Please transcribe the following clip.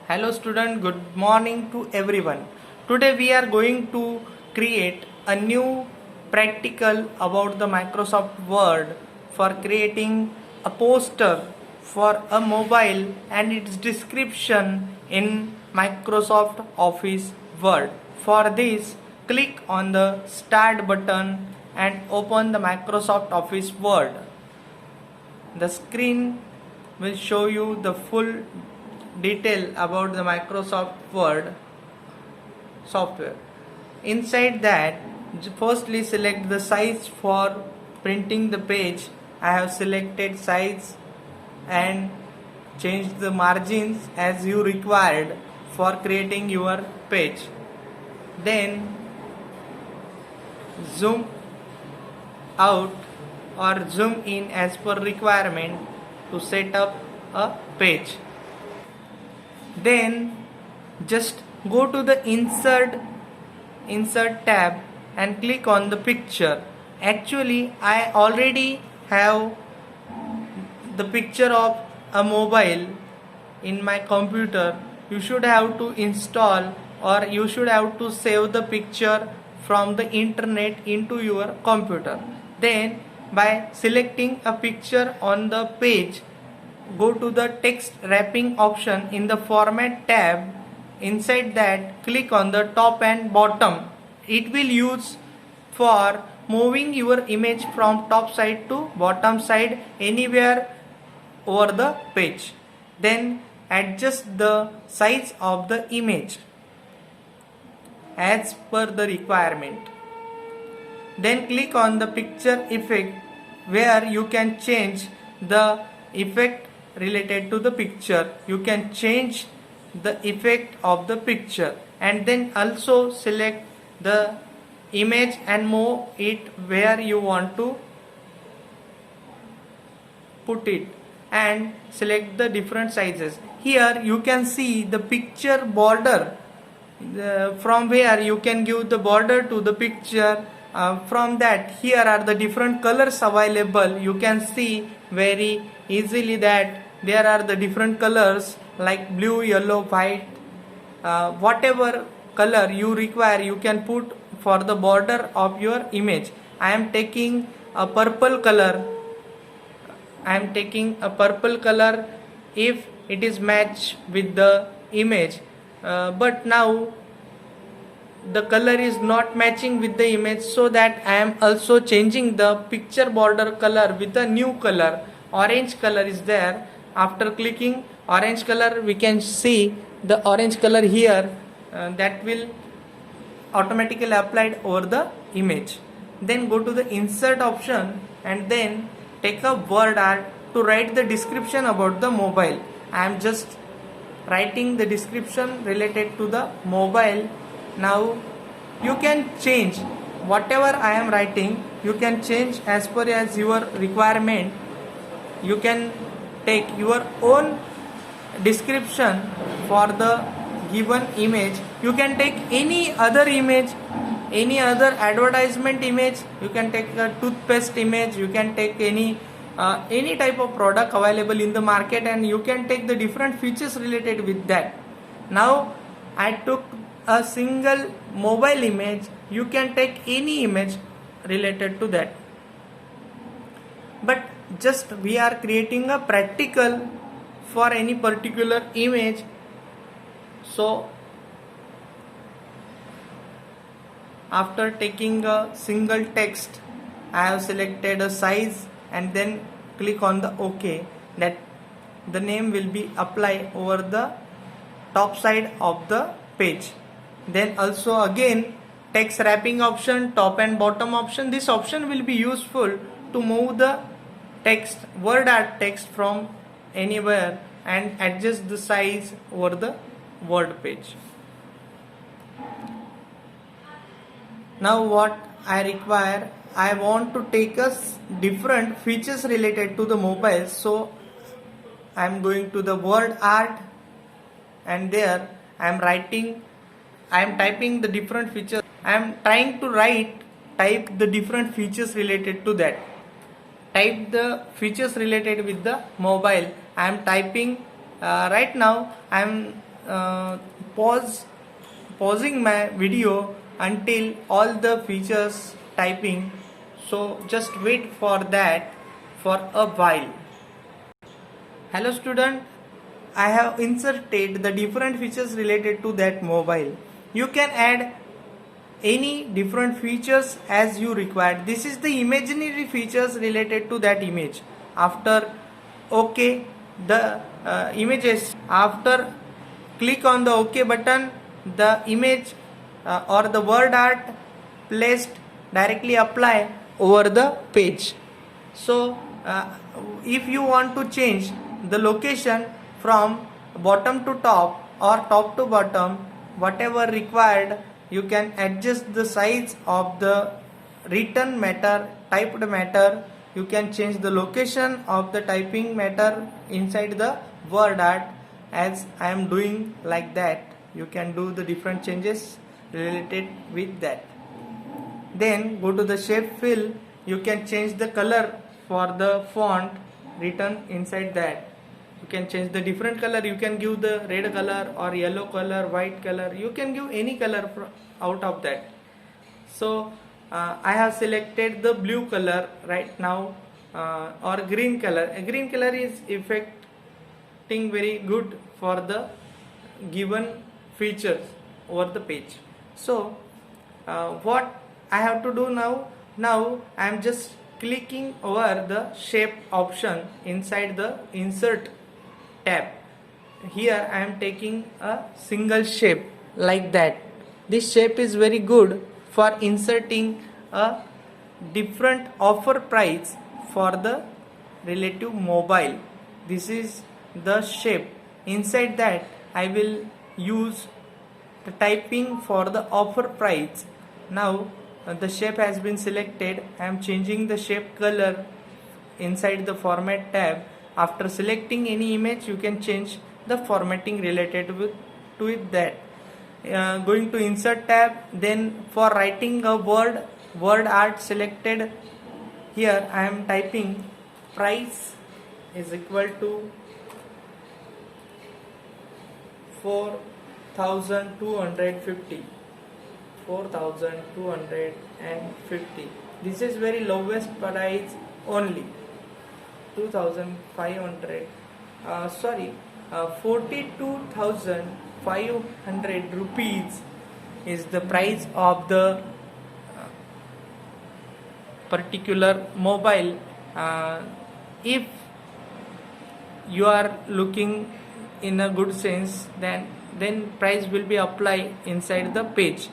Hello student, good morning to everyone. Today we are going to create a new practical about the Microsoft Word for creating a poster for a mobile and its description in Microsoft Office Word. For this, click on the Start button and open the Microsoft Office Word. The screen will show you the full detail about the Microsoft Word software. Inside that, firstly select the size for printing the page. I have selected size and changed the margins as you required for creating your page. Then zoom out or zoom in as per requirement to set up a page. Then just go to the insert tab and click on the picture. Actually I already have the picture of a mobile in my computer. You should have to install or you should have to save the picture from the internet into your computer. Then by selecting a picture on the page, go to the text wrapping option in the format tab. Inside that, click on the top and bottom. It will use for moving your image from top side to bottom side anywhere over the page. Then adjust the size of the image as per the requirement. Then click on the picture effect where you can change the effect related to the picture. You can change the effect of the picture and then also select the image and move it where you want to put it and select the different sizes. Here you can see the picture border, from where you can give the border to the picture. From that, here are the different colors available. You can see very easily that there are the different colors like blue, yellow, white. Whatever color you require you can put for the border of your image. I am taking a purple color. If it is matched with the image, but now the color is not matching with the image, so that I am also changing the picture border color with a new color. Orange color is there. After clicking orange color, we can see the orange color here, that will automatically applied over the image. Then go to the insert option and then take a word art to write the description about the mobile. I am just writing the description related to the mobile. Now you can change whatever I am writing. You can change as per as your requirement. You can take your own description for the given image. You can take any other image, any other advertisement image. You can take a toothpaste image. You can take any type of product available in the market, and you can take the different features related with that. Now I took a single mobile image. You can take any image related to that, but just we are creating a practical for any particular image. So after taking a single text, I have selected a size and then click on the OK. That the name will be applied over the top side of the page. Then also again text wrapping option, top and bottom option. This option will be useful to move the text, word art text from anywhere and adjust the size over the word page. Now what I require, I want to take us different features related to the mobile. So I am going to the word art and there I am typing the different features. I am trying to type the different features related to that. Type the features related with the mobile. I am typing right now. I am uh, pausing my video until all the features typing, so just wait for that for a while. Hello student, I have inserted the different features related to that mobile. You can add any different features as you require. This is the imaginary features related to that image. After OK the images, after click on the OK button, the image or the word art placed directly apply over the page. So if you want to change the location from bottom to top or top to bottom, whatever required, you can adjust the size of the written matter, typed matter. You can change the location of the typing matter inside the word art, as I am doing like that. You can do the different changes related with that. Then go to the shape fill. You can change the color for the font written inside that. You can change the different color. You can give the red color or yellow color, white color. You can give any color out of that. So I have selected the blue color right now, or green color. A green color is affecting very good for the given features over the page. So what I have to do now? Now I am just clicking over the shape option inside the insert tab. Here I am taking a single shape like that. This shape is very good for inserting a different offer price for the relative mobile. This is the shape. Inside that I will use the typing for the offer price. Now the shape has been selected. I am changing the shape color inside the format tab. After selecting any image, you can change the formatting related to it that. Going to insert tab, then for writing a word art selected. Here I am typing price is equal to 4,250. 4,250. This is very lowest price only. 2,500. 42,500 rupees is the price of the particular mobile. If you are looking in a good sense, then price will be applied inside the page.